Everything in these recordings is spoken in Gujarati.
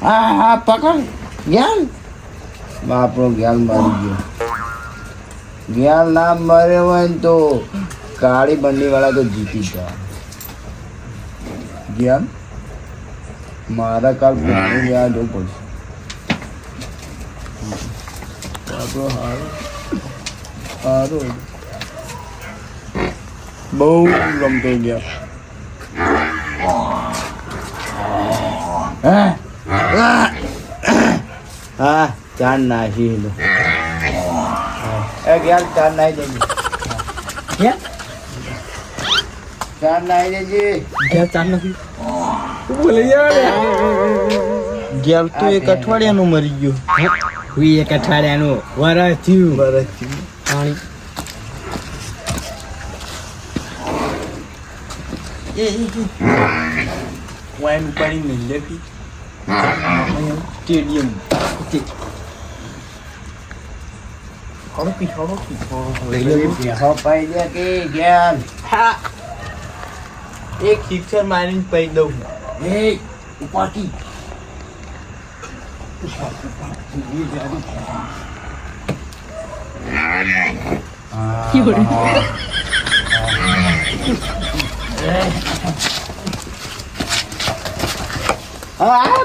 હા પકડ જ્ઞાન બાપરો જ્ઞાન મારી ગયો. જ્ઞાન ના મરે હોય ને તો કાળી બંડી વાળા તો જીતી ગયા. જ્ઞાન મારા કાલ પાણી લેવા જવું પડશે. બાપરો હારો બહુ રમતો ગયા. હા ચાર નાખી લો. ચાર નાખી દેજે. ચાર નાખી દેજે. ચાર નાખી બોલી ગેલ તો એક અઠવાડિયાનું મરી ગયું. એક અઠવાડિયાનું વરસ થયું. પાણી વાઈન પાણી મિલેતી સ્ટેડિયમ એક શિક્ષણ મારીને પૈ દઉં. ઉપાટી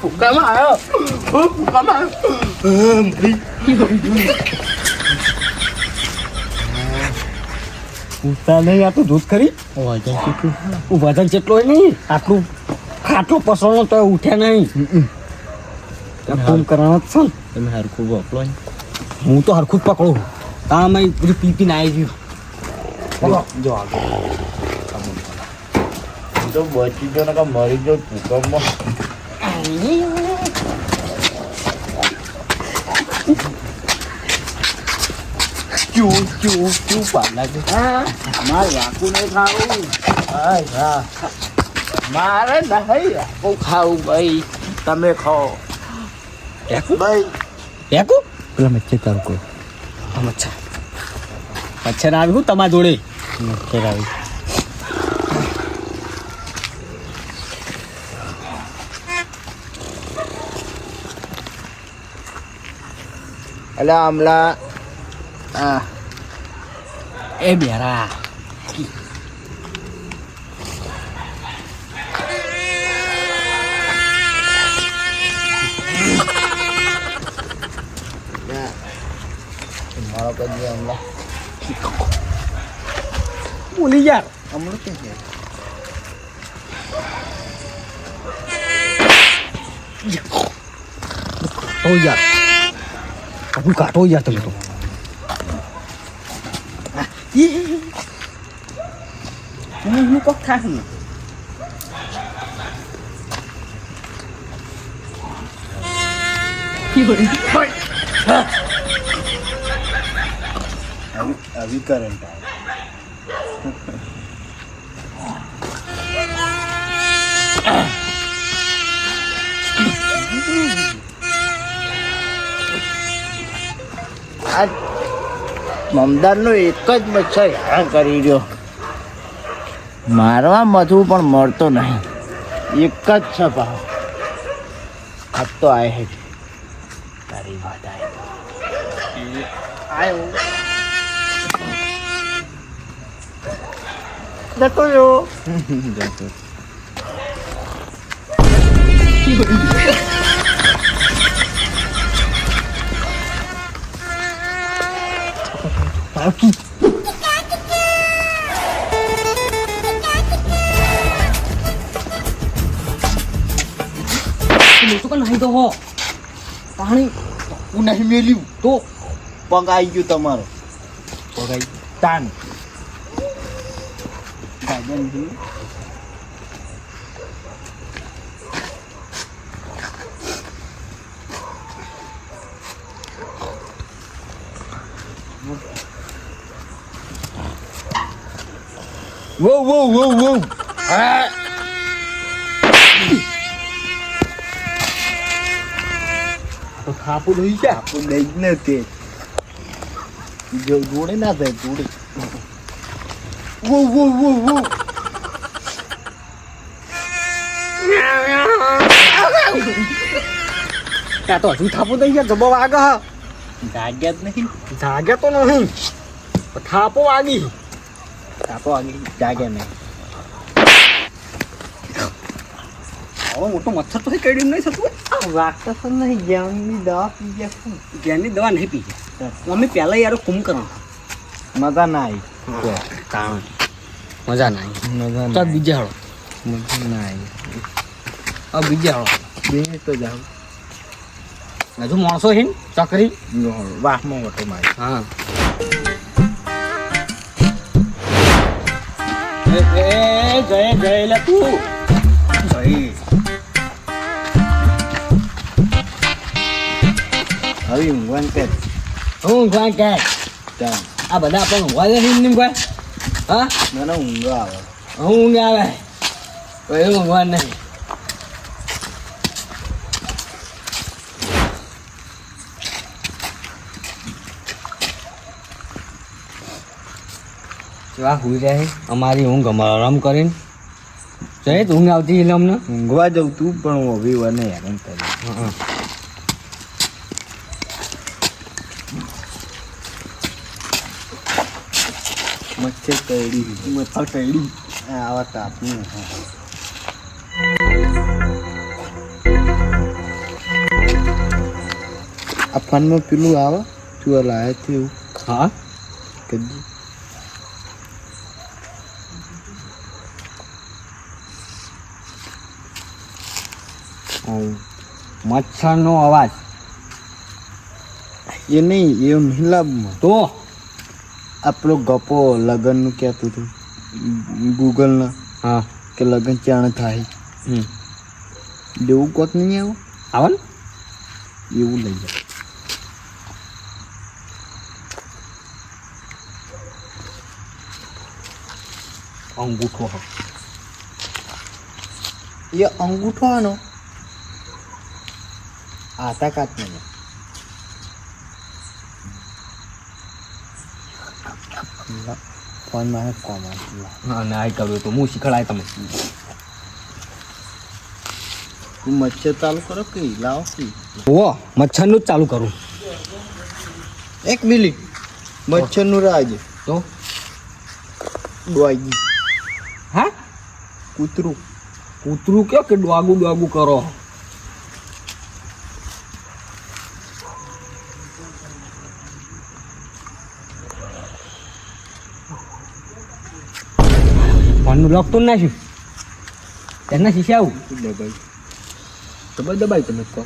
ભૂકામાં આવ્યો. ભૂકામાં ઉઠતા નહીં. આ તો દૂધ ખરી વજન જેટલો હોય નહીં. આટલું ખાટલો પસરનો તો ઉઠ્યા નહીં. ફોન કરવાનો જ છે ને. તમે હરખું પકડો. હું તો હરખું જ પકડું. હા મેં બધું પીપીને આવી ગયું. જો આગળ તો બચી ગયો ને મરી ગયો ભૂકંપમાં. ચૂ પાડલા છે. મારે વાકું નહીં ખાવું. મારે નહીં વાકું ખાવું ભાઈ. તમે ખાઓ. ભાઈ પેલા મચ્છર તારું કહો. મચ્છર આવી હું તમારા જોડે. મચ્છર આવી એટલે હમણાં એ બેરા મારો કરી હમણાં બોલી યાર હમણાં ક્યાં છે. યાર આપણું કાઢો યાર. તમે તો હું કોક થાય ને આવી કરંટ મમદારનો એક જ મચ્છર હેરાન કરી રહ્યો. મારવા મથું પણ મળતો નહીં. એક જ છે ભાવ. આજ તો આય હે તારી વાત આવ્યો જતો રહ્યો. Aquí. Itu kan hai doh. Paણી udah meliu to પગાઈ ગયું તમારો. પગાઈ તાન ગાજન થી Wow. તો ખાપું નહીં છે. ખાપું નહીં ને તે જોડે ના થાય જોડે. કાકા તો હજુ થાપો દઈ ગયા જબો વાગે હ જાગ્યા જ નહીં. જાગે તો નહીં થાપો વાગી થાપો વાગી જાગ્યા નહીં. હવે મોટો મચ્છર તો કઈ નહીં થતું વાગતા તો નહીં. જ્ઞાનની દવા પી ગયા. જ્ઞાનની દવા નહીં પી ગયા અમે પહેલા યાર કુમ કરો મજા ના આવી. મજા ના આવી મજા ચાલ બીજે હળો મજા ના આવી. હવે બીજે હળો બે તો જાવ. હજુ માણસો છે ને ચકરી વાહમાં ઓટો મારી. હા જય જય લે તું જય હવે ઊંઘવાન કર. હું કોઈ કે ચાલ આ બધા આપણે ઊંઘવા દે નહીં કોઈ હા મને ઊંઘ આવે. હું ઊંઘ આવે કોઈ ઊંઘવા નહીં કેવા હુઈ રહે અમારી ઊંઘ આરામ કરીને જય ઊંઘ આવતી એટલે અમને ઊંઘવા જવું તું પણ હું હવે wane હેરાન કરી. મચ્છર કરડી મચ્છર કઈડી આવા તાપનું. આ ફોનમાં પેલું આવે તું લાયા છે એવું હા કદી. મચ્છરનો અવાજ એ નહીં એવું નહીં લાભમાં. તો આપણો ગપો લગ્નનું કહેતું હતું ગૂગલના હા કે લગ્ન ચાણ થાય જેવું કોક નહીં આવો આવે ને એવું લઈ જાય. અંગૂઠો એ અંગૂઠો આનો આતા કાત નહીં. ફોન માં કોમ હા ના કર્યું તો હું શીખડાય તમે તું મચ્છર ચાલુ કરો કે લાવો કે ઓ મચ્છરનું જ ચાલુ કરું 1 મિનિટ મચ્છરનું રાજ તો ડોગી હા કૂતરું કૂતરું કયો કે ડોગું ડોગું કરો ફોનનું લોક તો નાખ્યું તેના શીશા આવું દબાઈ તો દબાઈ તમે કહો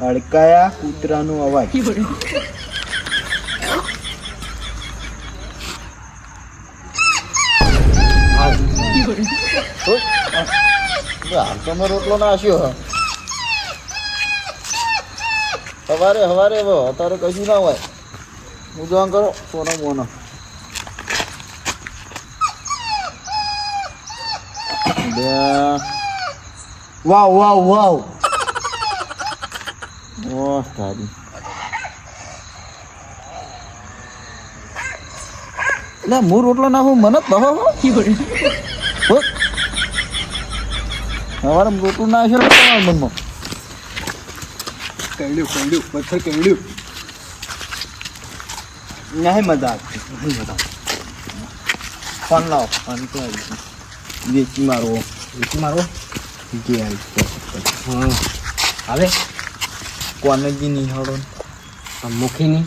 અડકાયા કૂતરાનો અવાજ. તમે રોટલો નાખ્યો સવારે સવારે અત્યારે કશું ના હોય. હું જોવા કરો સોનો મોનો વાવ વાવ વાવ ઓહ તારી એટલે હું રોટલો નાખું મને જ બહો સવારે રોટલું નાખ્યો તમારા મનમાં કઈડ્યું પથ્થર કઈડ્યું નહીં મજા આવતી. ફોન લાવો ફોન તો વેચી મારો જે હા આવે કોનેજી નિહાળો મુખીની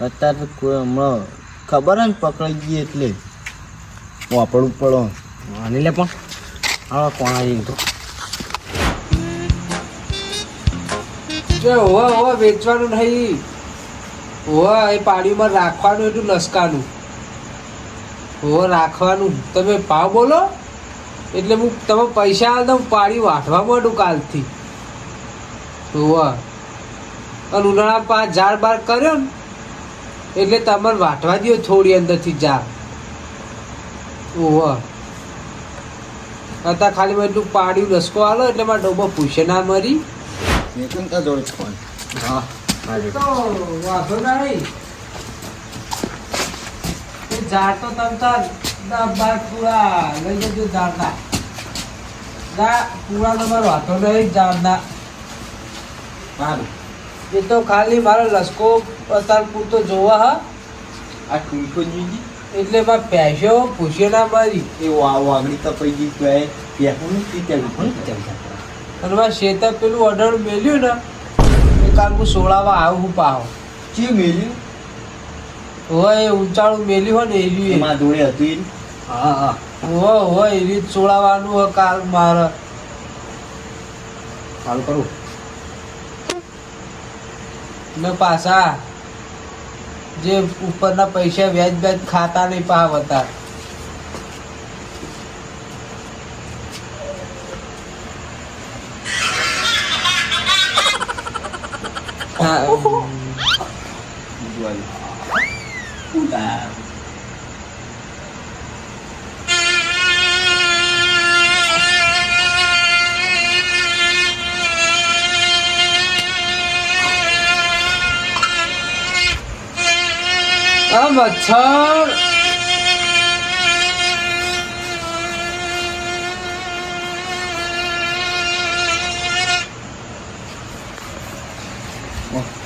અત્યારે કોઈ હમણાં ખબર ને પકડાઈ ગઈ એટલે વાપરવું પડો આની લે પણ હા કોણ આવી તો હોવા હોવા વેચવાનું નહીં હોવા એ પાણીમાં રાખવાનું એટલું લસકાનું હોવા રાખવાનું તમે ભાવ બોલો એટલે હું તમે પૈસા આલ દઉં પાણી વાઢવા માંડું કાલથી હોવા અને ઉનાળા 5 ઝાડ બાર કર્યો ને એટલે તમારે વાઢવા દો થોડી અંદરથી ઝાડ હોવા અત્યારે ખાલી મેં એટલું પાણી લસકો આલો એટલે મારા ડોબો પૂછે ના મરી વેચનતા જોડે ફોન હા તો વાંધો નહીં ઝાડ તો તમતા 10-12 પૂરા લઈ જજો ઝાડના ના પૂરા તમારો વાતો નહીં જાણના સારું એ તો ખાલી મારો લસકો અત્યાર પૂરતો જોવા હા આ ટૂંકો જીજી એટલે માં પૈસો પૂછ્યો ના મારી એ વાગડી તપાઈ ગઈ તો એ પહેલું પીતેલું પણ પીતેલું અને મારા શેતા પેલું અડણ મેલ્યું ને એ કાલ હું સોળામાં આવું હું પાહો ચી મેલ્યું હોય એ ઊંચાળું મેલ્યું હોય ને એવી એમાં જોડે હતું એ હા હા હોય એ રીત સોળાવાનું હોય કાલ મારે સારું કરું ને પાછા જે ઉપરના પૈસા વ્યાજ વ્યાજ ખાતા નહીં પાવ હતા આ મચ્છર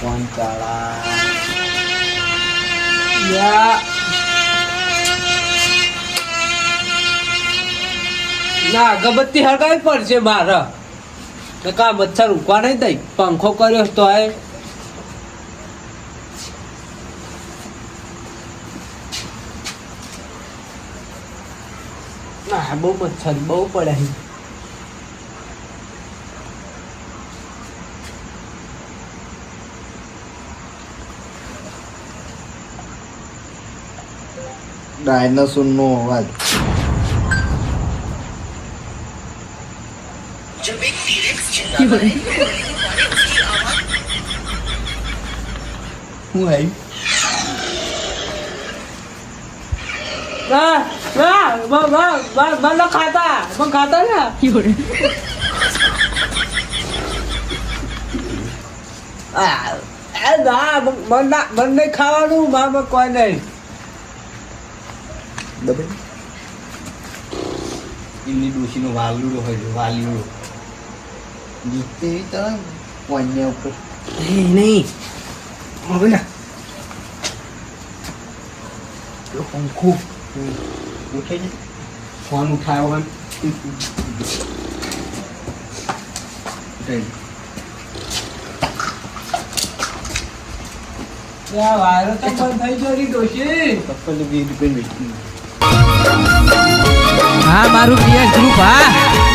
કોણ ચાળા યા ના અગરબત્તી હળગાવી પડશે મારે કા મચ્છર ઉકવા નહીં દઈ પંખો કર્યો તો એ ના બહુ મચ્છર બહુ પડે છે ડાયનાસોર નો અવાજ હું આવી મને ખાતા મને ખાતા ને ના મન નહીં ખાવાનું મામાં કોઈ નહીં દબે એમની ડોશીનો વાલુડો હોય છે વાલીડો જીતે તરંગ પોઈન્ટ ઉપર નહીં હવે ના પંખો ઉઠે છે ફોન ઉઠાયો હોય વાયરો તો બંધ થઈ ગયો રી ડોશી કપલ 20 રૂપિયા વેચી હા મારું પીએસ ગ્રુપ હા